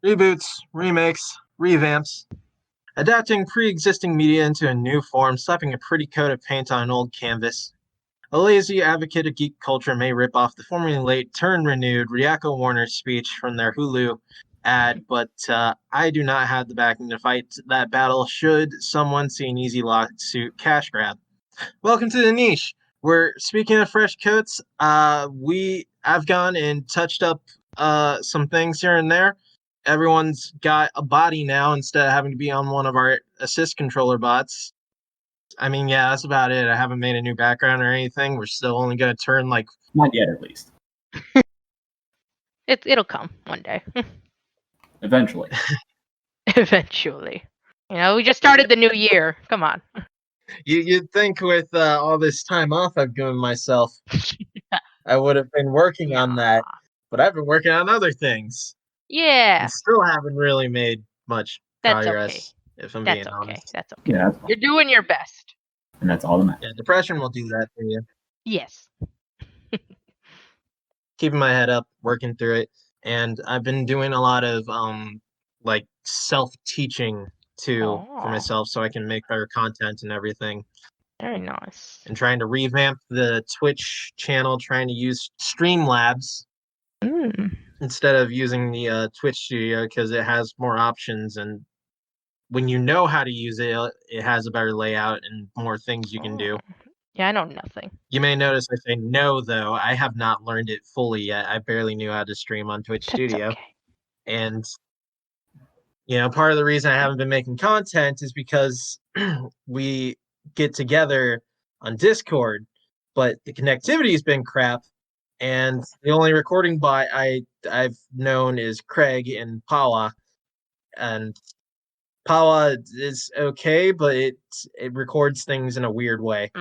Reboots, remakes, revamps, adapting pre-existing media into a new form, slapping a pretty coat of paint on an old canvas. A lazy advocate of geek culture may rip off the formerly late, turn renewed Ryako Warner speech from their Hulu ad, but I do not have the backing to fight that battle should someone see an easy lawsuit cash grab. Welcome to the niche. We're speaking of fresh coats. I've gone and touched up some things here and there. Everyone's got a body now instead of having to be on one of our assist controller bots. I mean, yeah, that's about it. I haven't made a new background or anything. We're still only going to turn like Not yet, at least. It'll come one day. Eventually. Eventually. We just started the new year. Come on. You'd think with all this time off I've given myself, I would have been working on that, but I've been working on other things. Yeah. And still haven't really made much progress. Okay. If I'm That's being honest. That's okay. Yeah, that's fine. You're doing your best. And that's all that matters. Yeah, depression will do that for you. Yes. Keeping my head up, working through it, and I've been doing a lot of like self-teaching too for myself, so I can make better content and everything. Very nice. And trying to revamp the Twitch channel, trying to use Streamlabs instead of using the Twitch Studio because it has more options, and when you know how to use it, it has a better layout and more things you can do. Yeah, I know nothing. You may notice I say no, though. I have not learned it fully yet. I barely knew how to stream on Twitch Studio. Okay. And, part of the reason I haven't been making content is because we get together on Discord, but the connectivity has been crap. And the only recording bot I've known is Craig and Pawa. And Pawa is okay, but it records things in a weird way.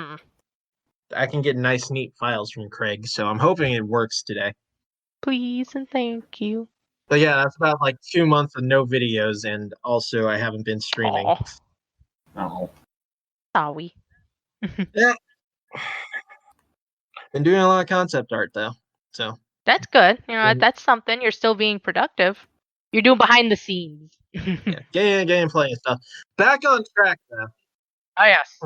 I can get nice, neat files from Craig, so I'm hoping it works today. Please and thank you. But yeah, that's about like 2 months of no videos, and also I haven't been streaming. Oh. Sorry. Yeah. Been doing a lot of concept art, though, so. That's good. That's something. You're still being productive. You're doing behind the scenes. Yeah, gameplay and stuff. Back on track, though. Oh, yes.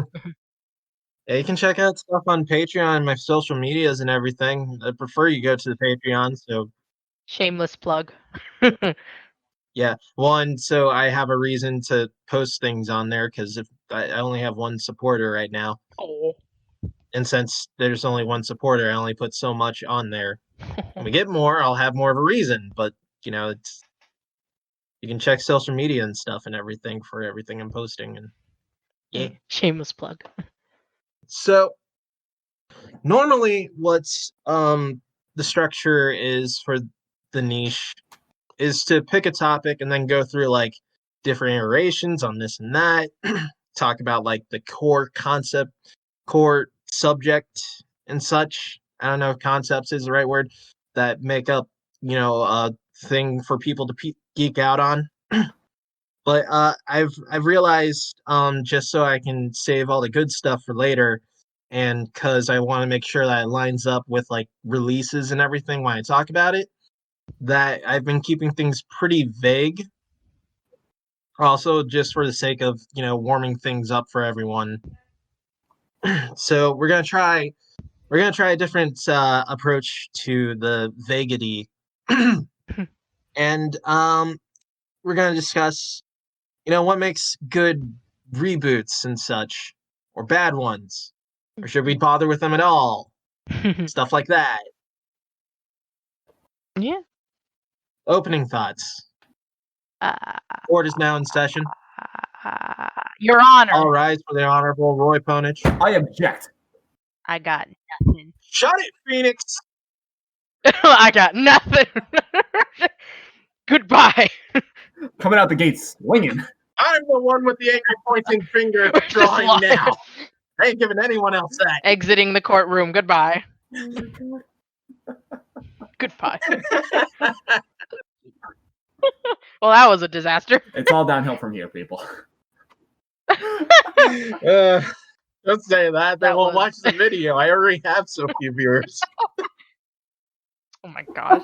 Yeah, you can check out stuff on Patreon, my social medias and everything. I prefer you go to the Patreon, so. Shameless plug. Yeah, one, so I have a reason to post things on there, because if I only have one supporter right now. Oh. And since there's only one supporter, I only put so much on there. When we get more, I'll have more of a reason, but, it's. You can check social media and stuff and everything for everything I'm posting, and yeah. Shameless plug. So normally what's the structure is for the niche is to pick a topic and then go through like different iterations on this and that, talk about like the core concept, core subject and such. I don't know if concepts is the right word, that make up, a thing for people to geek out on. But I've realized, just so I can save all the good stuff for later, and because I want to make sure that it lines up with like releases and everything when I talk about it, that I've been keeping things pretty vague. Also, just for the sake of warming things up for everyone. So we're gonna try a different approach to the vaguity, and we're gonna discuss what makes good reboots and such, or bad ones, or should we bother with them at all? Stuff like that. Yeah. Opening thoughts. Court is now in session. Your Honor. All rise for the Honorable Roy Ponich. I object. I got nothing. Shut it, Phoenix! I got nothing. Goodbye. Coming out the gates swinging. I'm the one with the angry pointing finger at the drawing now. I ain't giving anyone else that. Exiting the courtroom. Goodbye. Goodbye. Well, that was a disaster. It's all downhill from here, people. Don't say that. They won't watch the video. I already have so few viewers. Oh my gosh.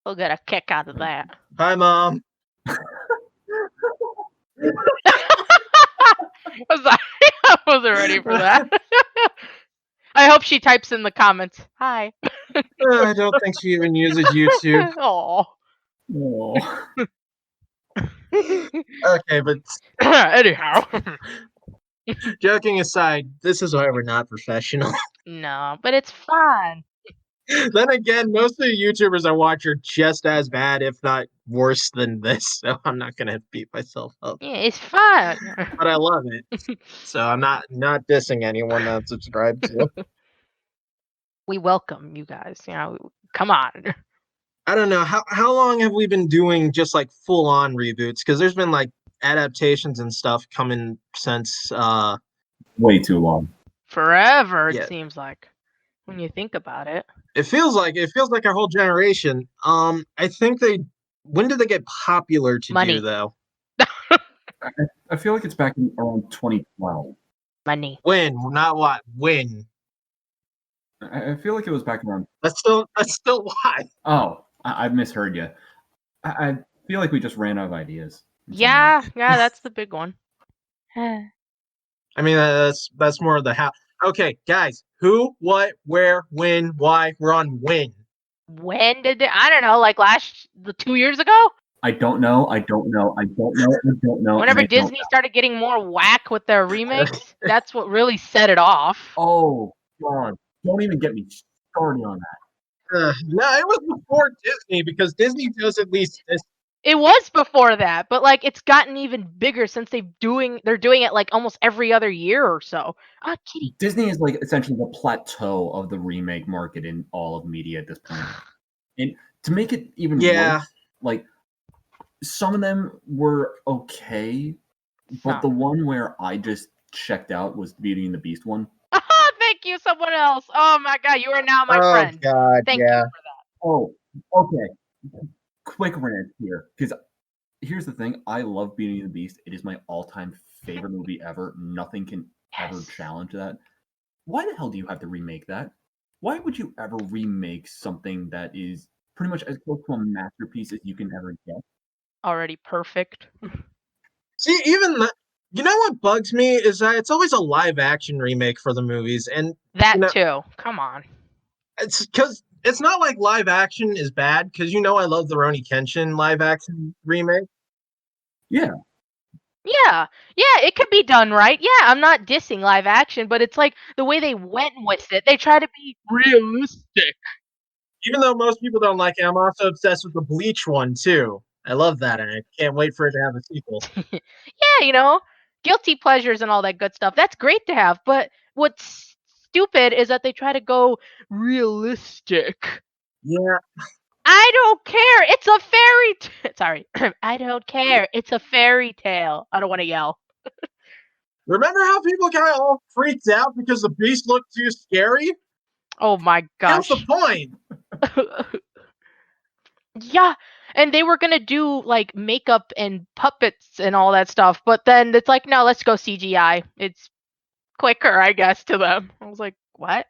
We'll get a kick out of that. Hi, Mom. I wasn't ready for that. I hope she types in the comments. Hi. I don't think she even uses YouTube. Oh. Oh. Okay, but Anyhow. joking aside, this is why we're not professional. No, but it's fun. Then again, most of the YouTubers I watch are just as bad, if not worse than this, so I'm not gonna beat myself up. Yeah, it's fun. But I love it. So I'm not dissing anyone that subscribed to. We welcome you guys. Come on. I don't know, how long have we been doing just like full on reboots? Because there's been like adaptations and stuff coming since Way too long. Forever, Yeah. it seems like. When you think about it. It feels like our whole generation. I think when did they get popular to Money. do though? I feel like it's back in around 2012. Money. When? Not what? When? I feel like it was back around. That's still why. Oh, I misheard you. I feel like we just ran out of ideas. Yeah, that's the big one. I mean, that's more of the how. Okay, guys, who, what, where, when, why? We're on when. When did they? I don't know, like 2 years ago? I don't know. Whenever Disney started getting more whack with their remakes, that's what really set it off. Oh, God. Don't even get me started on that. No, it was before Disney because Disney does at least this. It was before that, but like it's gotten even bigger since they're doing it like almost every other year or so. Ah, kitty. Disney is like essentially the plateau of the remake market in all of media at this point. And to make it even worse, like some of them were okay, but the one where I just checked out was Beauty and the Beast one. Oh, thank you, someone else. Oh my God, you are now my friend. Oh God, thank you for that. Oh, okay. Quick rant here, because here's the thing: I love Beauty and the Beast. It is my all-time favorite movie ever. Nothing can ever challenge that. Why the hell do you have to remake that? Why would you ever remake something that is pretty much as close to a masterpiece as you can ever get? Already perfect. See, even you know what bugs me is that it's always a live-action remake for the movies, and that too. Come on. It's because it's not like live action is bad, because I love the Rurouni Kenshin live action remake. Yeah. Yeah, it could be done right. Yeah, I'm not dissing live action, but it's like the way they went with it. They try to be realistic. Even though most people don't like it, I'm also obsessed with the Bleach one too. I love that, and I can't wait for it to have a sequel. Yeah, guilty pleasures and all that good stuff. That's great to have, but what's stupid is that they try to go realistic. Yeah. I don't care. It's a fairy sorry. I don't care. It's a fairy tale. I don't want to yell. Remember how people got all freaked out because the beast looked too scary? Oh my gosh. That's the point. Yeah, and they were gonna do like makeup and puppets and all that stuff, but then it's like, no, let's go CGI. It's quicker, I guess, to them. I was like, what?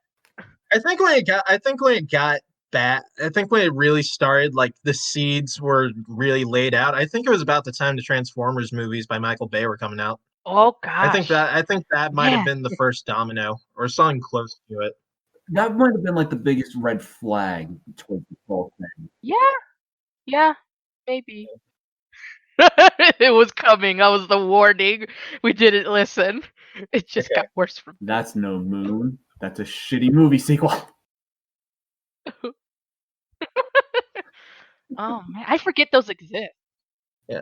I think when it got bad, I think when it really started, like the seeds were really laid out. I think it was about the time the Transformers movies by Michael Bay were coming out. Oh gosh. I think that might have been the first domino or something close to it. That might have been like the biggest red flag towards the whole thing. Yeah, maybe. It was coming. That was the warning. We didn't listen. It just got worse from there. That's no Moon. That's a shitty movie sequel. Oh man, I forget those exist. Yeah.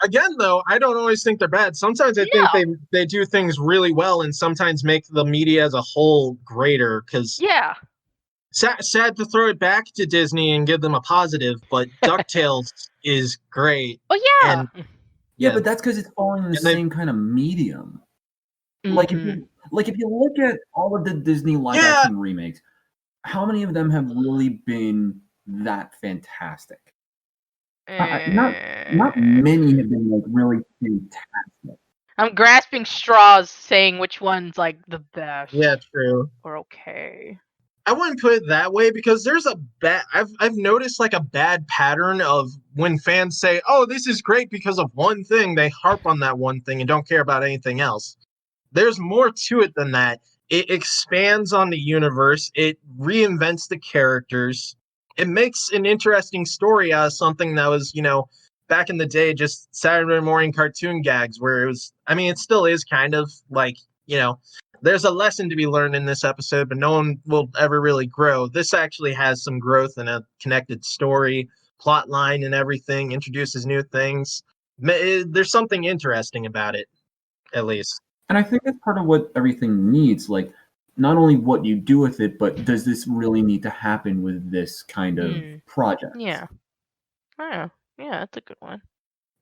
Again, though, I don't always think they're bad. Sometimes I think they do things really well, and sometimes make the media as a whole greater. Because sad to throw it back to Disney and give them a positive, but DuckTales is great. Oh yeah. Yeah, but that's because it's following the same kind of medium. Mm-hmm. Like if you look at all of the Disney live action remakes, how many of them have really been that fantastic? Not many have been like really fantastic. I'm grasping straws saying which one's like the best. Yeah, true. Or okay. I wouldn't put it that way because there's a bad. I've noticed like a bad pattern of when fans say, "Oh, this is great because of one thing," they harp on that one thing and don't care about anything else. There's more to it than that. It expands on the universe. It reinvents the characters. It makes an interesting story out of something that was, back in the day, just Saturday morning cartoon gags where it was, I mean, it still is kind of like, there's a lesson to be learned in this episode, but no one will ever really grow. This actually has some growth and a connected story, plot line and everything, introduces new things. There's something interesting about it, at least. And I think that's part of what everything needs. Like, not only what you do with it, but does this really need to happen with this kind of project? Yeah. Oh, yeah, that's a good one.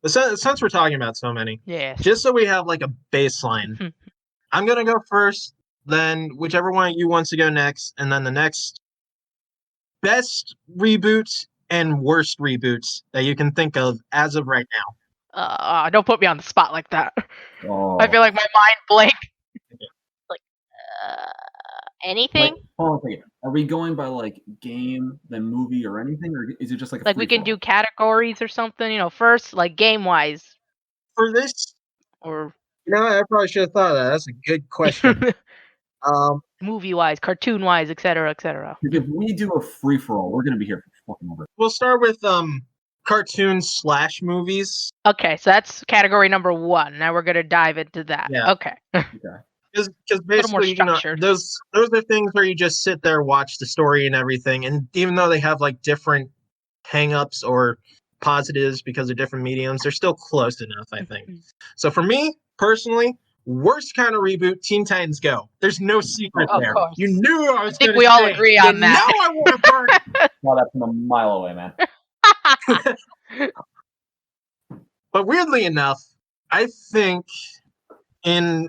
Since we're talking about so many, just so we have like a baseline, I'm going to go first, then whichever one of you wants to go next, and then the next best reboots and worst reboots that you can think of as of right now. Don't put me on the spot like that. Oh. I feel like my mind blank. Like, anything? Like, are we going by like game, then movie, or anything, or is it just like a we can do categories or something? First, like game wise. For this, or I probably should have thought of that. That's a good question. Movie wise, cartoon wise, etc., etc. If we do a free for all, we're gonna be here for fucking ever. We'll start with cartoons / movies. Okay, so that's category number 1. Now we're gonna dive into that. Yeah. Okay. Because basically, those are things where you just sit there, watch the story and everything, and even though they have like different hang-ups or positives because of different mediums, they're still close enough, I think. So for me, personally, worst kind of reboot, Teen Titans Go. There's no secret there. Course. You knew I was going to say. I think we all agree on that. No, I want to burn. Well, that's from a mile away, man. But weirdly enough, I think in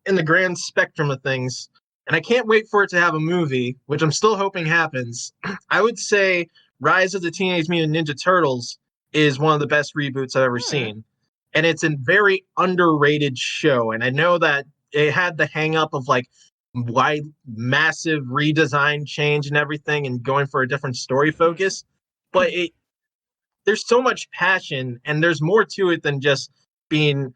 the grand spectrum of things, and I can't wait for it to have a movie, which I'm still hoping happens, I would say Rise of the Teenage Mutant Ninja Turtles is one of the best reboots I've ever seen. And it's a very underrated show. And I know that it had the hang up of like wide, massive redesign change and everything and going for a different story focus. But there's so much passion and there's more to it than just being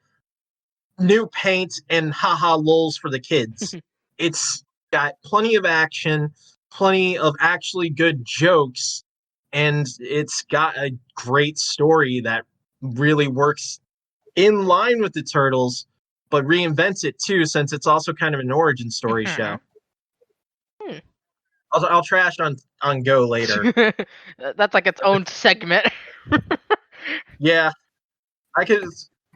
new paint and haha lulz for the kids. It's got plenty of action, plenty of actually good jokes, and it's got a great story that really works in line with the Turtles, but reinvents it too, since it's also kind of an origin story show. I'll trash on Go later. That's like its own segment. Yeah, I think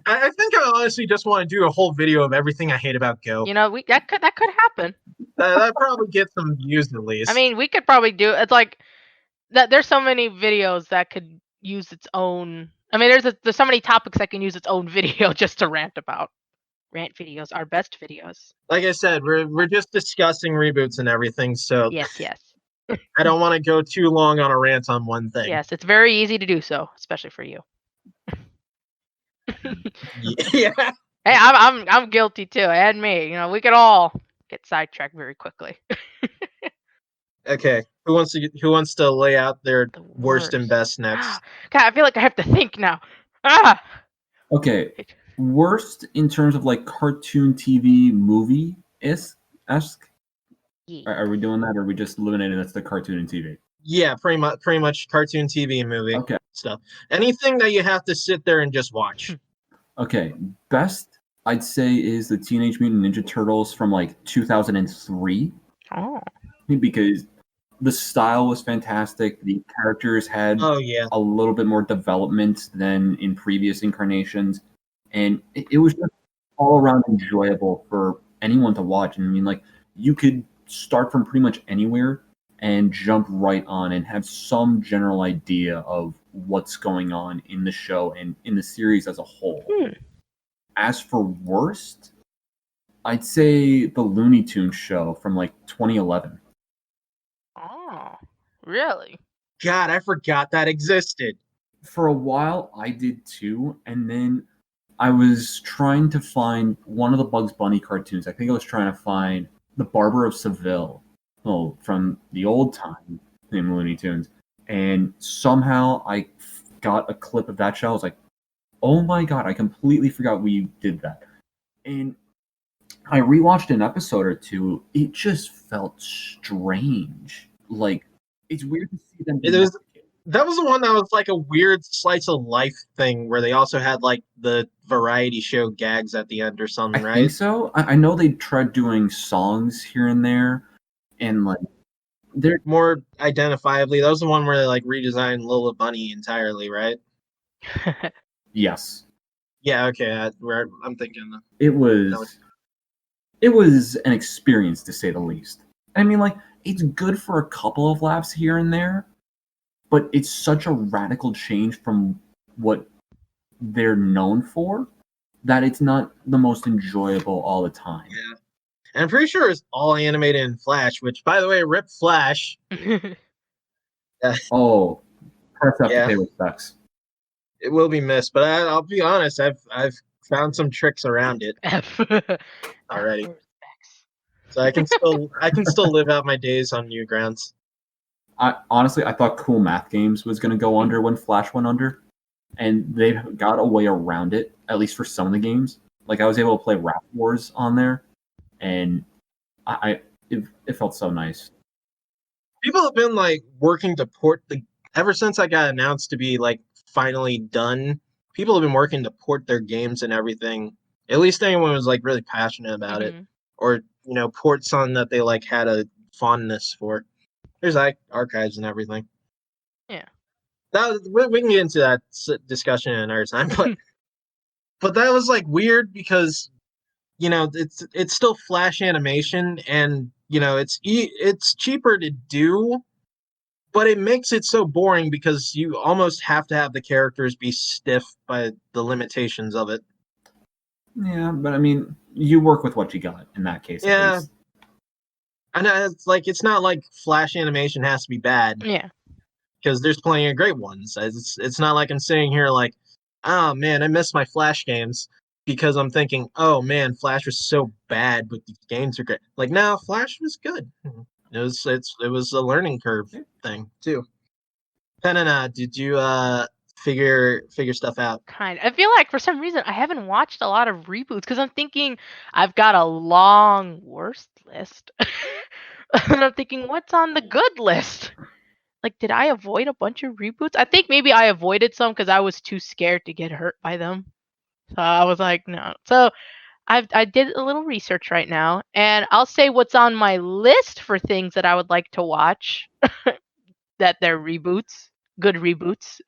I honestly just want to do a whole video of everything I hate about Go. That could happen. That probably gets some views at least. I mean, we could probably do it's like that. There's so many videos that could use its own. I mean, there's so many topics that can use its own video just to rant about. Rant videos are best videos. Like I said, we're just discussing reboots and everything, so yes. I don't want to go too long on a rant on one thing. Yes, it's very easy to do so, especially for you. Yeah. Hey, I'm guilty too. And me. We could all get sidetracked very quickly. Okay. Who wants to lay out their worst and best next? God, I feel like I have to think now. Okay. Worst in terms of like cartoon TV movie esque? Yeah. Are we doing that, or are we just eliminating that's the cartoon and TV? Yeah, pretty much cartoon TV and movie stuff. Anything that you have to sit there and just watch. Okay, best I'd say is the Teenage Mutant Ninja Turtles from like 2003. Oh. Because the style was fantastic. The characters had a little bit more development than in previous incarnations. And it was just all around enjoyable for anyone to watch. And I mean, like, you could start from pretty much anywhere and jump right on and have some general idea of what's going on in the show and in the series as a whole. As for worst, I'd say the Looney Tunes show from like 2011. Oh, really? God, I forgot that existed. For a while, I did too, and then I was trying to find one of the Bugs Bunny cartoons. I think I was trying to find The Barber of Seville. from the old time in Looney Tunes, and somehow I got a clip of that show. I was like, oh my god, I completely forgot we did that. And I rewatched an episode or two. It just felt strange. Like, it's weird to see them. That was the one that was like a weird slice of life thing where they also had like the variety show gags at the end or something, right? I think so. I know they tried doing songs here and there, and like they're more identifiably. That was the one where they like redesigned Lola Bunny entirely, right? Yes. Yeah. Okay. I'm thinking. It was an experience to say the least. I mean, like, it's good for a couple of laughs here and there, but it's such a radical change from what they're known for that it's not the most enjoyable all the time. Yeah. And I'm pretty sure it's all animated in Flash, which, by the way, rip Flash. Oh, perhaps have to pay respects. It will be missed, but I'll be honest, I've found some tricks around it already. So I can still live out my days on Newgrounds. Honestly, I thought Cool Math Games was going to go under when Flash went under, and they've got a way around it, at least for some of the games. Like, I was able to play Rap Wars on there, and it felt so nice. People have been like working to port ever since I got announced to be like finally done. People have been working to port their games and everything. At least anyone was like really passionate about it, or port something that they like had a fondness for. There's like archives and everything. Yeah. We can get into that discussion another time, but that was like weird because it's still Flash animation, and it's cheaper to do, but it makes it so boring because you almost have to have the characters be stiff by the limitations of it. Yeah, but I mean, you work with what you got in that case. Yeah. I know it's not like Flash animation has to be bad. Yeah. Because there's plenty of great ones. It's not like I'm sitting here like, oh man, I miss my Flash games because I'm thinking, oh man, Flash was so bad, but these games are great. Like, no, Flash was good. It was a learning curve thing too. Penana, did you figure stuff out? Kind of. I feel like for some reason I haven't watched a lot of reboots because I'm thinking I've got a long worst list. And I'm thinking, what's on the good list? Like, did I avoid a bunch of reboots? I think maybe I avoided some because I was too scared to get hurt by them. So I was like, no. So I did a little research right now, and I'll say what's on my list for things that I would like to watch. That they're reboots, good reboots.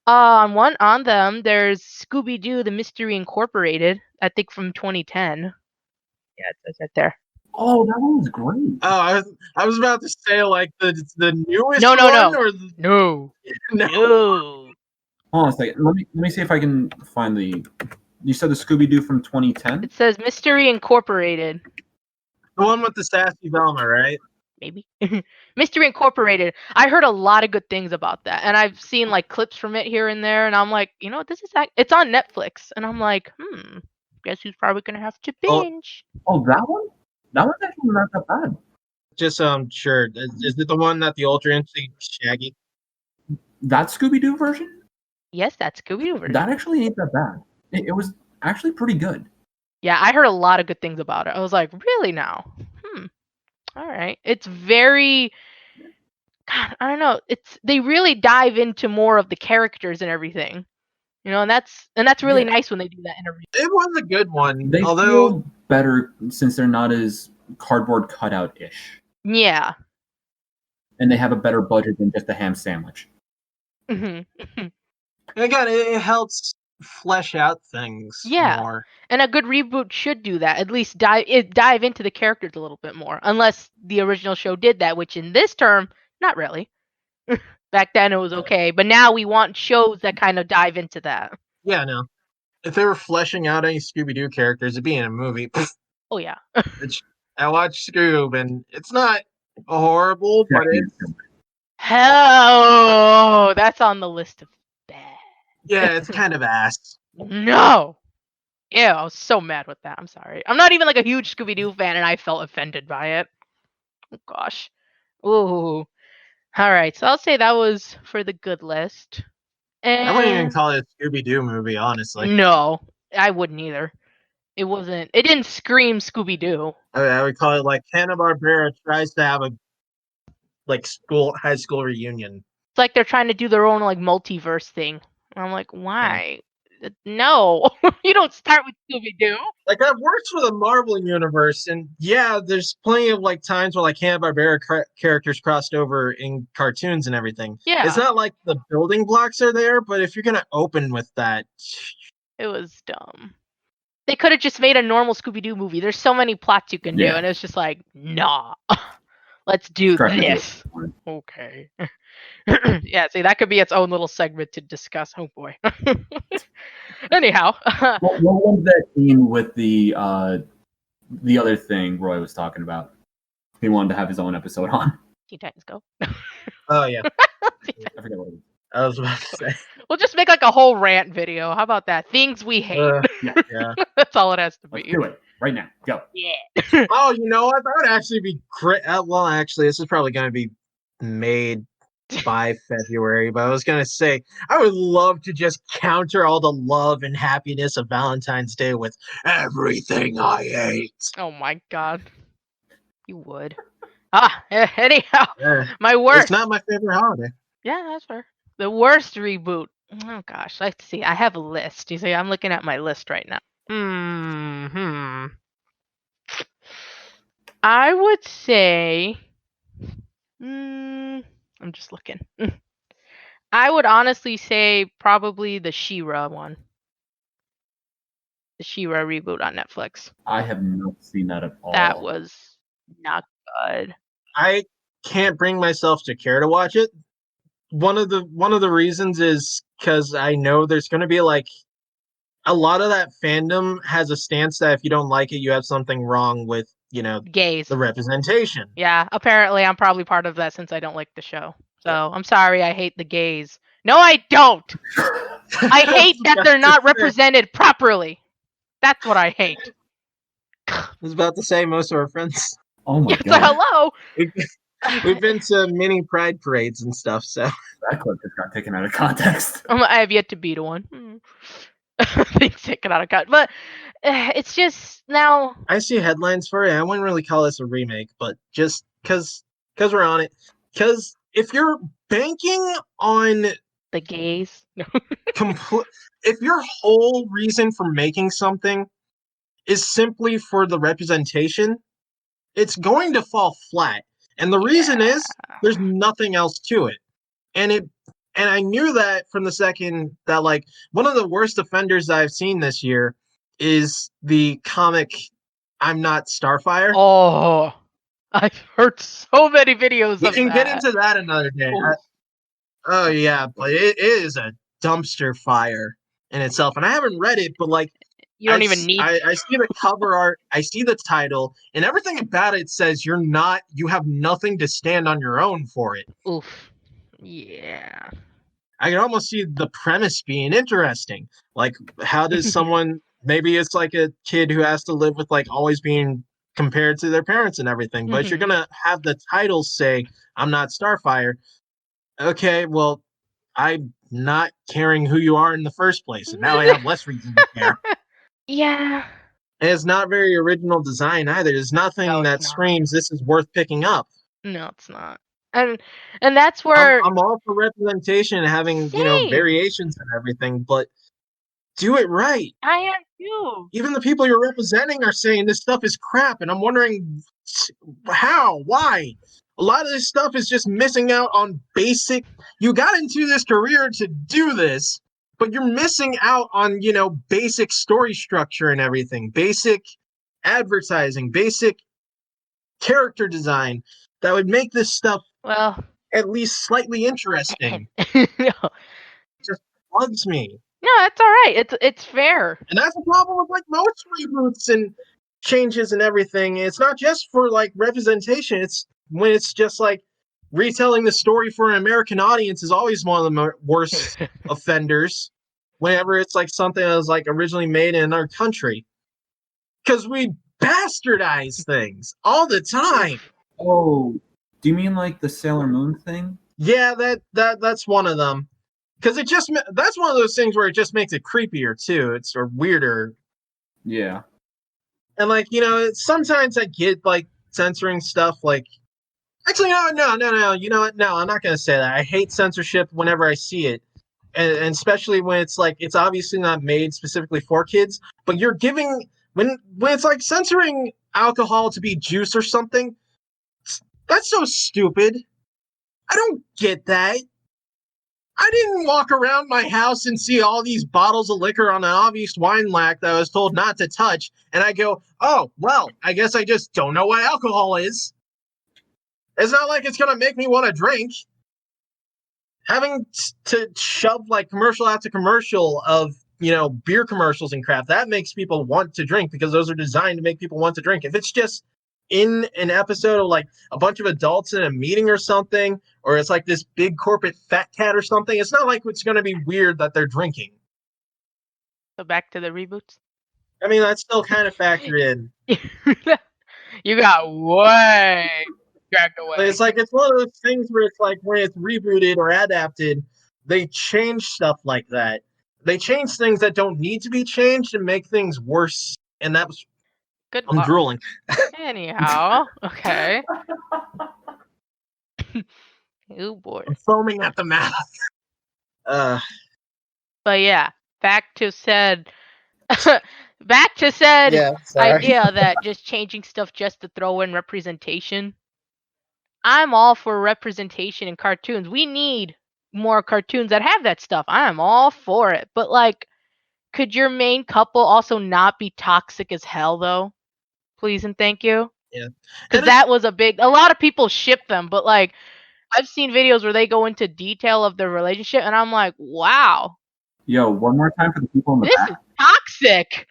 On them, there's Scooby-Doo: The Mystery Incorporated. I think from 2010. Yeah, it says right there. Oh, that one was great. Oh, I was about to say like the newest No. one or No. Hold on a second. Let me see if I can find the. You said the Scooby-Doo from 2010? It says Mystery Incorporated. The one with the sassy Velma, right? Maybe. Mystery Incorporated. I heard a lot of good things about that, and I've seen like clips from it here and there, and I'm like, this is it's on Netflix, and I'm like, guess who's probably gonna have to binge? Oh, that one? That one's actually not that bad. Just sure. Is it the one that the Ultra Instinct Shaggy? That Scooby-Doo version? Yes, that Scooby-Doo version. That actually ain't that bad. It was actually pretty good. Yeah, I heard a lot of good things about it. I was like, really now? All right. It's very, God, I don't know. They really dive into more of the characters and everything, and that's really nice when they do that in a. It was a good one. They feel better since they're not as cardboard cutout-ish. Yeah. And they have a better budget than just a ham sandwich. Again, it helps flesh out things more. And a good reboot should do that. At least dive into the characters a little bit more. Unless the original show did that, which in this term, not really. Back then it was okay, but now we want shows that kind of dive into that. Yeah, no. If they were fleshing out any Scooby-Doo characters, it'd be in a movie. Oh yeah. I watched Scoob, and it's not horrible, but it's hell. That's on the list of bad. Yeah, it's kind of ass. No. Yeah, I was so mad with that. I'm sorry. I'm not even like a huge Scooby-Doo fan, and I felt offended by it. Oh gosh. Ooh. All right. So I'll say that was for the good list. I wouldn't even And call it a Scooby-Doo movie, honestly. no, I wouldn't either. It wasn't. It didn't scream Scooby-Doo. I would call it like Hanna-Barbera tries to have a high school reunion. It's like they're trying to do their own like multiverse thing. And I'm like, why? No, you don't start with Scooby-Doo. Like I've worked for the Marvel universe, and yeah, there's plenty of like times where like Hanna-Barbera characters crossed over in cartoons and everything. Yeah. It's not like the building blocks are there, but if you're gonna open with that, It was dumb. They could have just made a normal Scooby-Doo movie. There's so many plots you can do, Yeah. and it's just like, nah, let's do Try to do this. it. Okay. Yeah, see, that could be its own little segment to discuss. Oh boy. Anyhow, What was that scene with the other thing Roy was talking about? He wanted to have his own episode on. Teen Titans Go. oh yeah, I forget what it was. I was about to say, We'll just make like a whole rant video. How about that? Things we hate. yeah. That's all it has to Let's be. do it right now. Go. Yeah. Oh, you know what? That would actually be great. Well, actually, this is probably going to be made by February, but I was going to say, I would love to just counter all the love and happiness of Valentine's Day with everything I hate. Oh my god. You would. Anyhow, my It's worst. not my favorite holiday. Yeah, that's fair. The worst reboot. Oh gosh, let's see. I have a list. You see, I'm looking at my list right now. I would say. I'm just looking. I would honestly say probably the Shira one. The Shira reboot on Netflix. I have not seen that at all. That was not good. I can't bring myself to care to watch it. One of the reasons is because I know there's going to be like a lot of that fandom has a stance that if you don't like it, you have something wrong with Gays. the representation. Yeah, apparently I'm probably part of that since I don't like the show. So I'm sorry, I hate the gays. No, I don't. I hate that they're not represented properly. That's what I hate. I was about to say most of our friends. Oh my So god. hello. We've been to many pride parades and stuff, so That clip just got taken out of context. I have yet to be to one. Things taken out of context, but it's just now. I see headlines for it. I wouldn't really call this a remake, but just because we're on it. Because if you're banking on The gays. if your whole reason for making something is simply for the representation, it's going to fall flat. And the reason is there's nothing else to it. And I knew that from the second that like one of the worst offenders that I've seen this year is the comic I'm Not Starfire. Oh, I've heard so many videos We of can that. get into that another day. Oh yeah, but it is a dumpster fire in itself. And I haven't read it, but like You don't even need. I see the cover art, I see the title, and everything about it says you have nothing to stand on your own for it. Oof. Yeah. I can almost see the premise being interesting. Like, how does someone, maybe it's like a kid who has to live with like always being compared to their parents and everything, but if you're gonna have the title say, I'm Not Starfire, okay, well, I'm not caring who you are in the first place, and now I have less reason to care. Yeah. And it's not very original design either. There's nothing No, it's that not. screams this is worth picking up. No, it's not. And that's where I'm all for representation and having, Same. variations and everything, but do it right. I am too. Even the people you're representing are saying this stuff is crap, and I'm wondering how, why. A lot of this stuff is just missing out on basic. You got into this career to do this, but you're missing out on, basic story structure and everything, basic advertising, basic character design that would make this stuff at least slightly interesting. No. It just bugs me. No, that's all right. It's fair. And that's the problem with like most reboots and changes and everything. It's not just for like representation. It's when it's just like retelling the story for an American audience is always one of the worst offenders. Whenever it's like something that was like originally made in our country, because we bastardize things all the time. Oh, do you mean like the Sailor Moon thing? Yeah, that's one of them. Because that's one of those things where it just makes it creepier too. It's or weirder. Yeah. And like, sometimes I get like censoring stuff like actually no. You know what? No, I'm not gonna say that. I hate censorship whenever I see it. And especially when it's like it's obviously not made specifically for kids, but you're giving when it's like censoring alcohol to be juice or something, that's so stupid. I don't get that. I didn't walk around my house and see all these bottles of liquor on an obvious wine rack that I was told not to touch, and I go, oh, well, I guess I just don't know what alcohol is. It's not like it's going to make me want to drink. Having to shove like commercial after commercial of, beer commercials and crap, that makes people want to drink because those are designed to make people want to drink. If it's just in an episode of like a bunch of adults in a meeting or something, or it's like this big corporate fat cat or something, it's not like it's going to be weird that they're drinking. So back to the reboots. I mean, that's still kind of factored in. You got way dragged away. But it's like it's one of those things where it's like when it's rebooted or adapted, they change stuff like that. They change things that don't need to be changed and make things worse. And that was Good I'm luck. drooling. Anyhow, okay. Oh boy. I'm foaming at the mouth. But yeah, back to said Yeah, sorry. idea that just changing stuff just to throw in representation. I'm all for representation in cartoons. We need more cartoons that have that stuff. I'm all for it. But like, could your main couple also not be toxic as hell though? Please and thank you. Yeah. Because that was a lot of people ship them, but like I've seen videos where they go into detail of their relationship and I'm like, wow. Yo, one more time for the people in the This back. is toxic.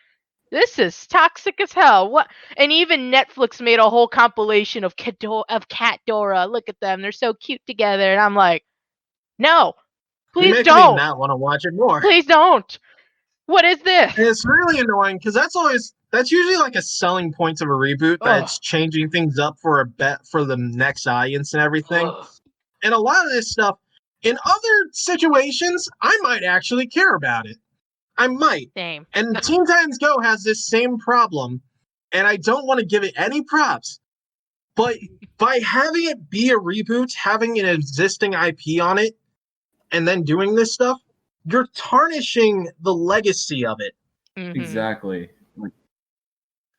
This is toxic as hell. What? And even Netflix made a whole compilation of Cat Dora. Look at them; they're so cute together. And I'm like, no, please makes don't. me not want to watch it more. Please don't. What is this? And it's really annoying because that's usually like a selling point of a reboot that's changing things up for the next audience and everything. And a lot of this stuff, in other situations, I might actually care about it. I might. Same. And Teen Titans Go has this same problem, and I don't want to give it any props. But by having it be a reboot, having an existing IP on it, and then doing this stuff, you're tarnishing the legacy of it. Mm-hmm. Exactly.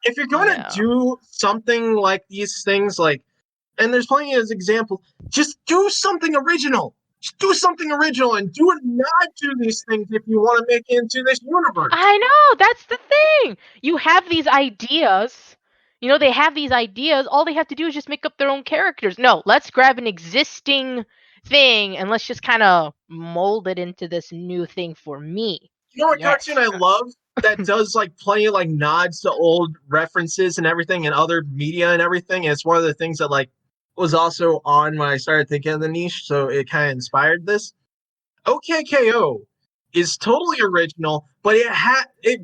If you're going to do something like these things, and there's plenty of examples, just do something original. Just do something original and do not do these things if you want to make it into this universe. I know, that's the thing. You have these ideas. They have these ideas. All they have to do is just make up their own characters. No, let's grab an existing thing and let's just kind of mold it into this new thing for me. You know what cartoon I love that does like plenty of like nods to old references and everything and other media and everything? And it's one of the things that like was also on when I started thinking of the niche, so it kind of inspired this. OKKO is totally original, but it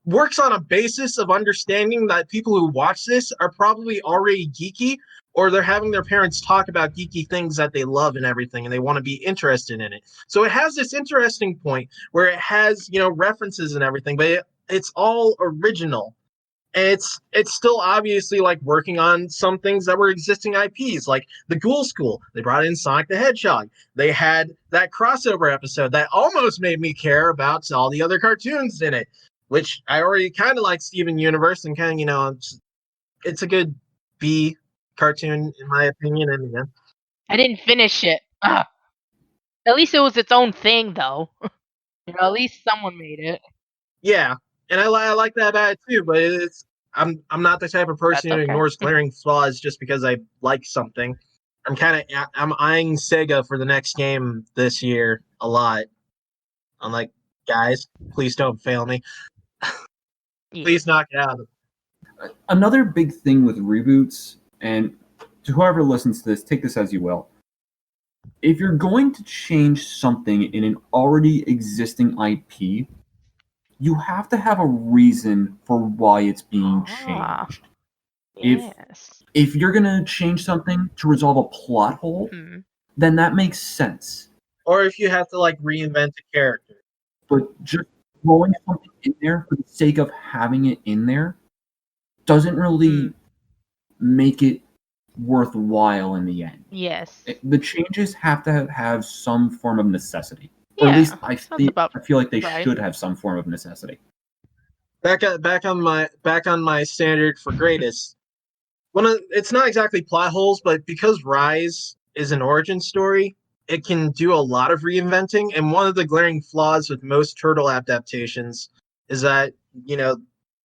works on a basis of understanding that people who watch this are probably already geeky, or they're having their parents talk about geeky things that they love and everything, and they want to be interested in it. So it has this interesting point where it has, references and everything, but it's all original. And it's still obviously like working on some things that were existing IPs, like the Ghoul School. They brought in Sonic the Hedgehog. They had that crossover episode that almost made me care about all the other cartoons in it, which I already kind of like Steven Universe and kind of, it's a good B cartoon in my opinion. And I didn't finish it. Ugh. At least it was its own thing, though. At least someone made it. Yeah. And I like that about it too, but I'm not the type of person who ignores glaring flaws just because I like something. I'm eyeing Sega for the next game this year a lot. I'm like, guys, please don't fail me. Please knock it out. Another big thing with reboots, and to whoever listens to this, take this as you will. If you're going to change something in an already existing IP, you have to have a reason for why it's being changed. Yes. If you're gonna change something to resolve a plot hole, then that makes sense. Or if you have to like reinvent a character. But just throwing something in there for the sake of having it in there doesn't really make it worthwhile in the end. Yes. The changes have to have some form of necessity. Yeah, or at least I feel like they should have some form of necessity. Back on my standard for greatest. It's not exactly plot holes, but because Rise is an origin story, it can do a lot of reinventing. And one of the glaring flaws with most turtle adaptations is that,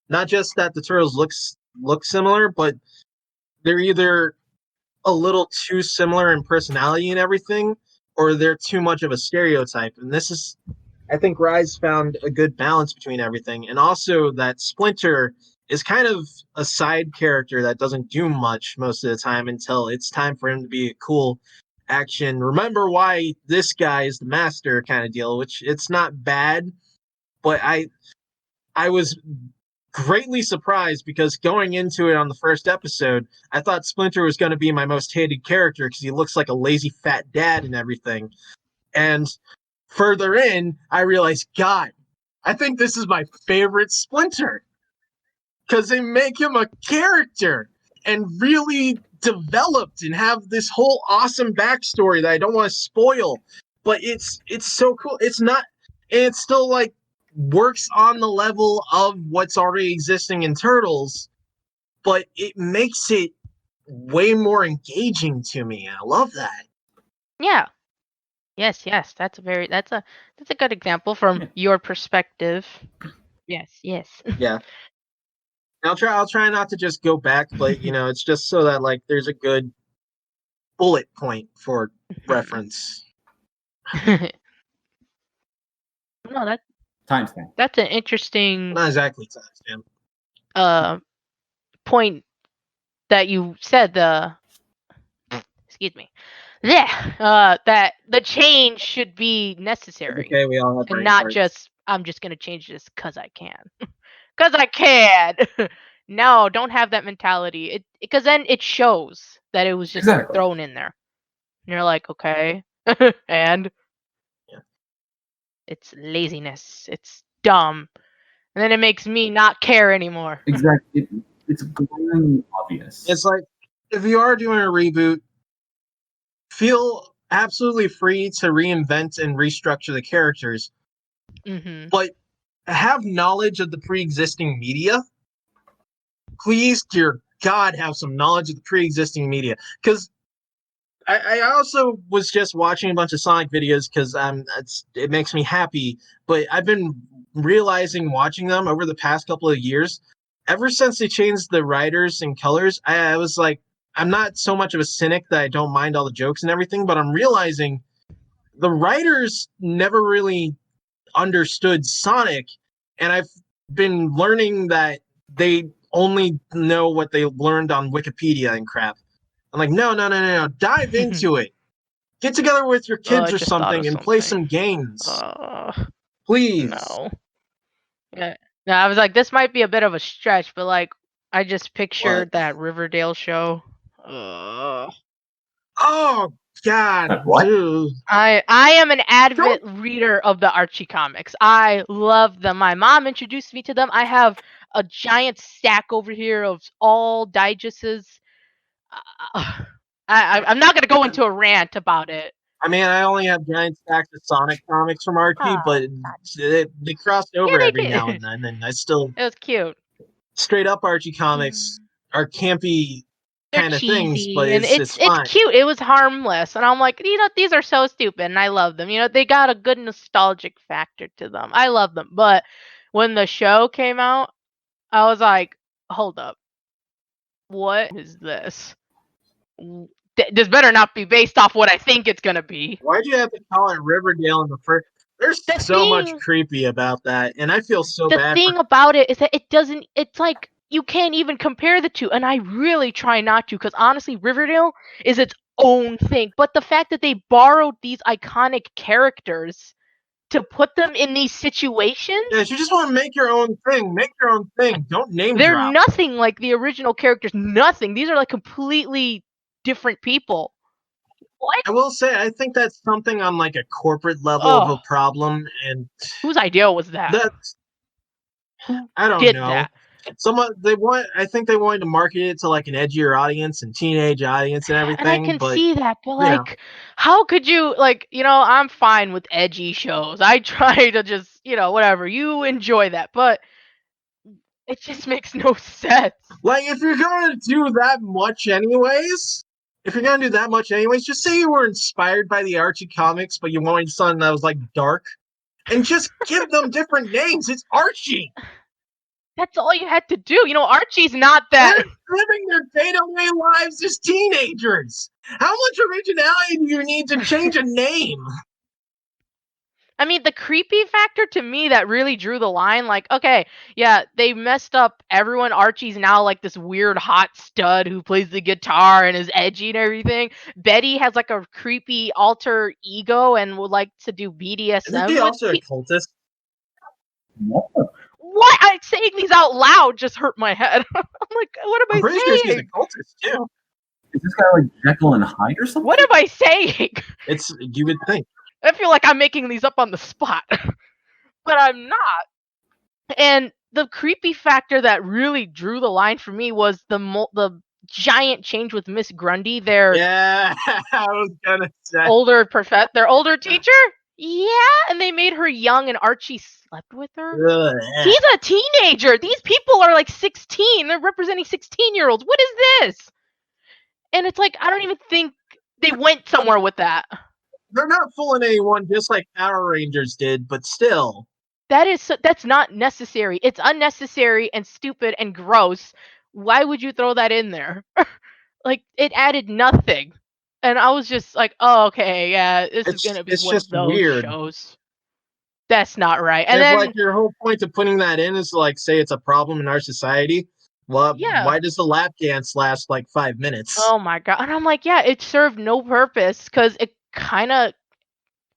not just that the turtles look similar, but they're either a little too similar in personality and everything, or they're too much of a stereotype. And I think Rise found a good balance between everything. And also that Splinter is kind of a side character that doesn't do much most of the time until it's time for him to be a cool action. Remember why this guy is the master kind of deal, which it's not bad, but I was greatly surprised because going into it on the first episode, I thought Splinter was going to be my most hated character because he looks like a lazy fat dad and everything. And further in, I realized, God, I think this is my favorite Splinter because they make him a character and really developed and have this whole awesome backstory that I don't want to spoil, but it's so cool. It's still like works on the level of what's already existing in Turtles, but it makes it way more engaging to me. I love that. Yeah. Yes, that's a good example from your perspective. Yes. Yeah. I'll try not to just go back, but it's just so that like there's a good bullet point for reference. No, Timestamp. that's an interesting Not exactly timestamp. point that you said. Excuse me. Yeah, that the change should be necessary. Okay, we all have and not just I'm just gonna change this because I can. Because I can. No, don't have that mentality. Because then it shows that it was just thrown in there. And you're like, okay, and it's laziness. It's dumb, and then it makes me not care anymore. Exactly, it's glaringly obvious. It's like if you are doing a reboot, feel absolutely free to reinvent and restructure the characters, but have knowledge of the pre-existing media. Please, dear God, have some knowledge of the pre-existing media. Because I also was just watching a bunch of Sonic videos because it makes me happy. But I've been realizing watching them over the past couple of years, ever since they changed the writers and colors, I was like, I'm not so much of a cynic that I don't mind all the jokes and everything, but I'm realizing the writers never really understood Sonic, and I've been learning that they only know what they learned on Wikipedia and crap. I'm like, no, dive into it. Get together with your kids or something and play some games. Please. No. Yeah. No, I was like, this might be a bit of a stretch, but like, I just pictured that Riverdale show. Oh God, what? Dude. I am an avid reader of the Archie comics. I love them. My mom introduced me to them. I have a giant stack over here of all digests. I'm not gonna go into a rant about it. I mean, I only have giant stacks of Sonic comics from Archie, but they crossed over every now and then, and it was cute. Straight up Archie comics are campy kind of things, but it's fine. It's cute. It was harmless, and I'm like, these are so stupid, and I love them. They got a good nostalgic factor to them. I love them, but when the show came out, I was like, hold up, what is this? This better not be based off what I think it's gonna be. Why'd you have to call it Riverdale in the first? There's so much creepy about that, and I feel so bad. The thing about it is that it doesn't. It's like you can't even compare the two, and I really try not to, because honestly, Riverdale is its own thing. But the fact that they borrowed these iconic characters to put them in these situations. Yeah, you just want to make your own thing. Make your own thing. Don't name They're drop. nothing like the original characters. Nothing. These are like completely different people. What? I will say, I think that's something on like a corporate level of a problem, and whose idea was that? that's Who I don't did know. that? I think they wanted to market it to like an edgier audience and teenage audience and everything. And I can but see that, but you know. like, how could you like? I'm fine with edgy shows. I try to just whatever you enjoy that, but it just makes no sense. Like, if you're gonna do that much anyways, just say you were inspired by the Archie comics, but you wanted something that was like dark, and just give them different names. It's Archie. That's all you had to do. Archie's not that. They're living their day-to-day lives as teenagers. How much originality do you need to change a name? I mean, the creepy factor to me that really drew the line, like, okay, yeah, they messed up everyone. Archie's now like this weird hot stud who plays the guitar and is edgy and everything. Betty has like a creepy alter ego and would like to do BDSM. Isn't he also a cultist? What? I'm saying these out loud just hurt my head. I'm like, what am I pretty saying? sure she's a cultist too. Is this guy like Jekyll and Hyde or something? What am I saying? You would think. I feel like I'm making these up on the spot, but I'm not. And the creepy factor that really drew the line for me was the giant change with Miss Grundy. Yeah, I was gonna say their older teacher. Yeah, and they made her young, and Archie slept with her. Ugh. He's a teenager. These people are like 16. They're representing 16-year-olds. What is this? And it's like, I don't even think they went somewhere with that. They're not fooling anyone, just like Power Rangers did, but still. That's not necessary. It's unnecessary and stupid and gross. Why would you throw that in there? Like, it added nothing. And I was just like, oh, okay, yeah, this is gonna be It's one of just those weird. shows. That's not right. And if then, like your whole point of putting that in is to like say it's a problem in our society, well, yeah. why does the lap dance last like 5 minutes? Oh my god. And I'm like, yeah, it served no purpose because it kind of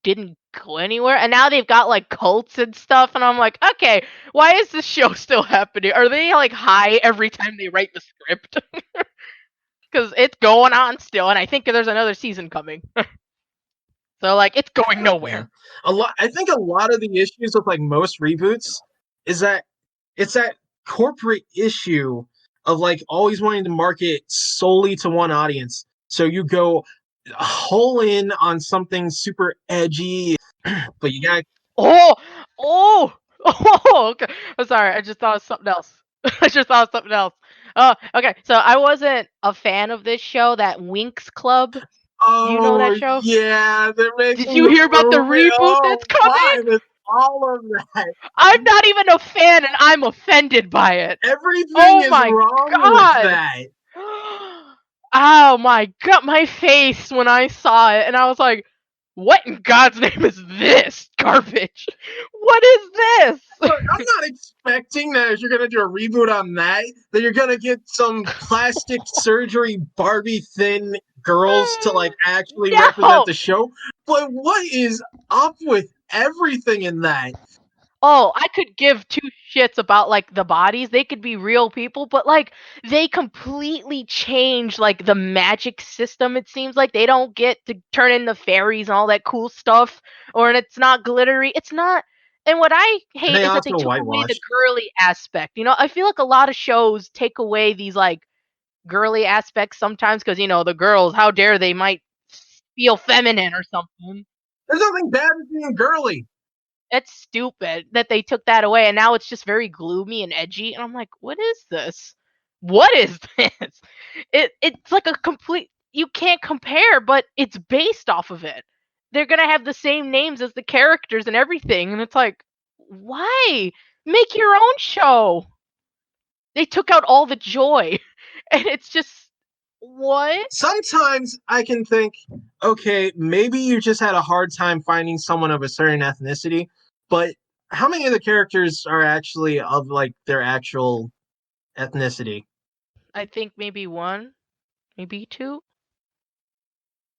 didn't go anywhere. And now they've got like cults and stuff. And I'm like, okay, why is this show still happening? Are they like high every time they write the script? Because it's going on still. And I think there's another season coming. So like, it's going nowhere. I think a lot of the issues with like most reboots is that it's that corporate issue of like always wanting to market solely to one audience. So you go whole in on something super edgy, but you got Oh, okay. I'm sorry. I just thought of something else. Okay. So I wasn't a fan of this show, that Winx Club. oh, you know that show? Yeah, they're making. Did you hear about the reboot that's coming? With all of that. I'm not even a fan, and I'm offended by it. Everything is wrong with that. Oh my god, my face when I saw it, and I was like, what in God's name is this garbage? What is this? Look, I'm not expecting that if you're going to do a reboot on that you're going to get some plastic surgery Barbie thin girls to like actually represent the show. But what is up with everything in that? Oh, I could give two shits about like the bodies. They could be real people, but like they completely change like the magic system. It seems like they don't get to turn into fairies and all that cool stuff, or it's not glittery. It's not. And what I hate is that they took away the girly aspect. I feel like a lot of shows take away these like girly aspects sometimes because the girls, how dare they might feel feminine or something. There's nothing bad with being girly. It's stupid that they took that away, and now it's just very gloomy and edgy. And I'm like, what is this? What is this? It's like a complete. You can't compare, but it's based off of it. They're gonna have the same names as the characters and everything, and it's like, why? Make your own show. They took out all the joy, and it's just what? Sometimes I can think, okay, maybe you just had a hard time finding someone of a certain ethnicity, but how many of the characters are actually of like their actual ethnicity? I think maybe one, maybe two.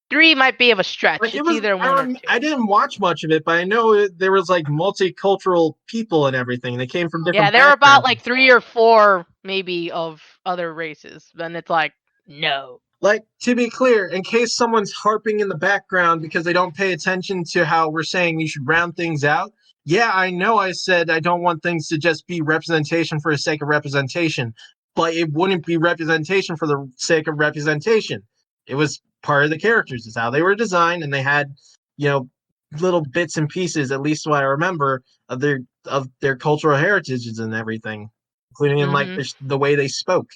3 might be of a stretch. Like, it's either 1 or 2. I didn't watch much of it, but I know there was like multicultural people and everything. They came from different. Yeah, there were about backgrounds. like 3 or 4 maybe of other races. Then it's like, no. Like, to be clear, in case someone's harping in the background because they don't pay attention to how we're saying we should round things out. Yeah, I know I said I don't want things to just be representation for the sake of representation, but it wouldn't be representation for the sake of representation. It was part of the characters. It's how they were designed, and they had, little bits and pieces, at least what I remember, of their cultural heritages and everything, including in like the way they spoke.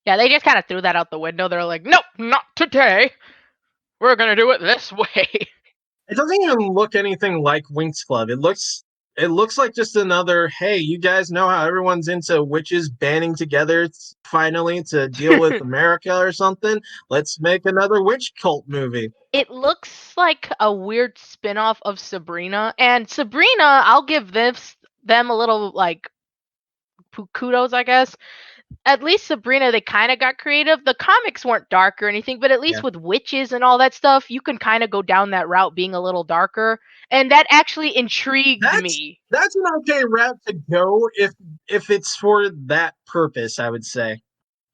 Yeah, they just kind of threw that out the window. They're like, nope, not today. We're going to do it this way. It doesn't even look anything like Winx Club. It looks like just another, hey, you guys know how everyone's into witches banding together finally to deal with America or something? Let's make another witch cult movie. It looks like a weird spin-off of Sabrina. And Sabrina, I'll give them a little, like, kudos, I guess. At least Sabrina, they kind of got creative. The comics weren't dark or anything, but at least with witches and all that stuff, you can kind of go down that route being a little darker. And that actually intrigued me. That's an okay route to go if it's for that purpose, I would say.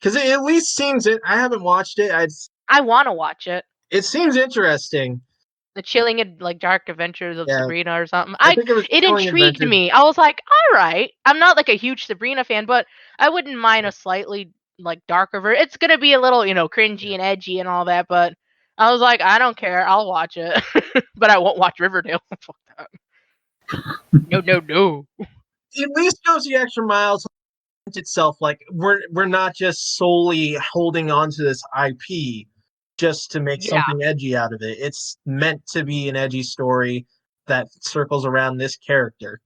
Because it at least seems it. I haven't watched it. I want to watch it. It seems interesting. The Chilling and like Dark Adventures of Sabrina or something. I think it intrigued me. I was like, all right. I'm not like a huge Sabrina fan, but I wouldn't mind a slightly like darker version. It's gonna be a little, cringy and edgy and all that, but I was like, I don't care. I'll watch it, but I won't watch Riverdale. Fuck that. No. At least goes the extra miles itself. Like we're not just solely holding on to this IP just to make something edgy out of it. It's meant to be an edgy story that circles around this character.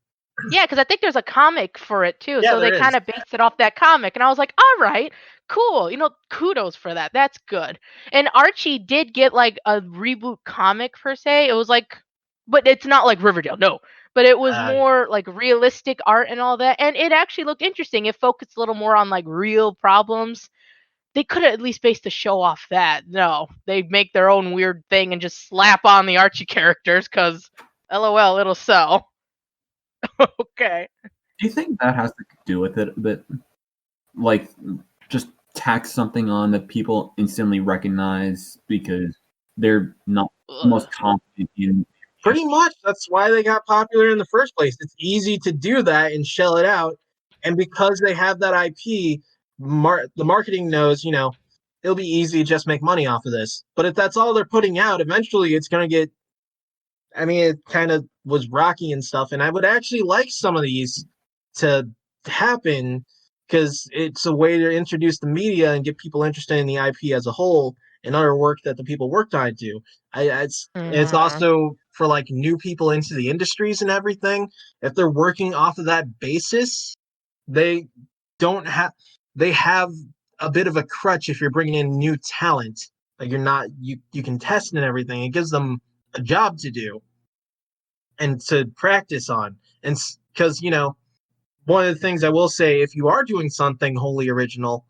Yeah, because I think there's a comic for it too. Yeah, so they kind of based it off that comic. And I was like, all right, cool. Kudos for that. That's good. And Archie did get like a reboot comic per se. It was like, but it's not like Riverdale, no. But it was more like realistic art and all that. And it actually looked interesting. It focused a little more on like real problems. They could have at least based the show off that. No, they make their own weird thing and just slap on the Archie characters because, LOL, it'll sell. Okay. Do you think that has to do with it a bit? Like, just tack something on that people instantly recognize because they're not the most confident in. Pretty much. That's why they got popular in the first place. It's easy to do that and shell it out. And because they have that IP, the marketing knows, it'll be easy to just make money off of this. But if that's all they're putting out, eventually it's going to get, it kind of was rocky and stuff. And I would actually like some of these to happen because it's a way to introduce the media and get people interested in the IP as a whole and other work that the people worked on it do. It's also for like new people into the industries and everything. If they're working off of that basis, they have a bit of a crutch if you're bringing in new talent. Like you can test and everything. It gives them a job to do and to practice on. And because, one of the things I will say, if you are doing something wholly original,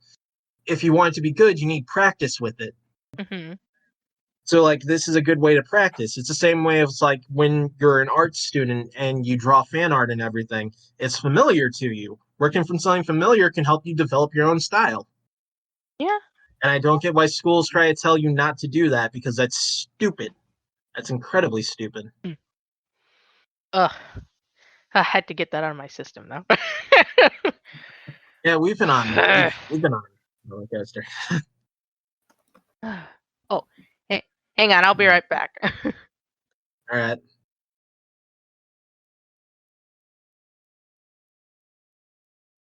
if you want it to be good, you need practice with it. Mm-hmm. So, like, this is a good way to practice. It's the same way as, like, when you're an art student and you draw fan art and everything. It's familiar to you. Working from something familiar can help you develop your own style. Yeah. And I don't get why schools try to tell you not to do that because that's stupid. That's incredibly stupid. Ugh. I had to get that out of my system, though. Yeah, we've been on roller coaster. Oh, hey, hang on, I'll be right back. All right.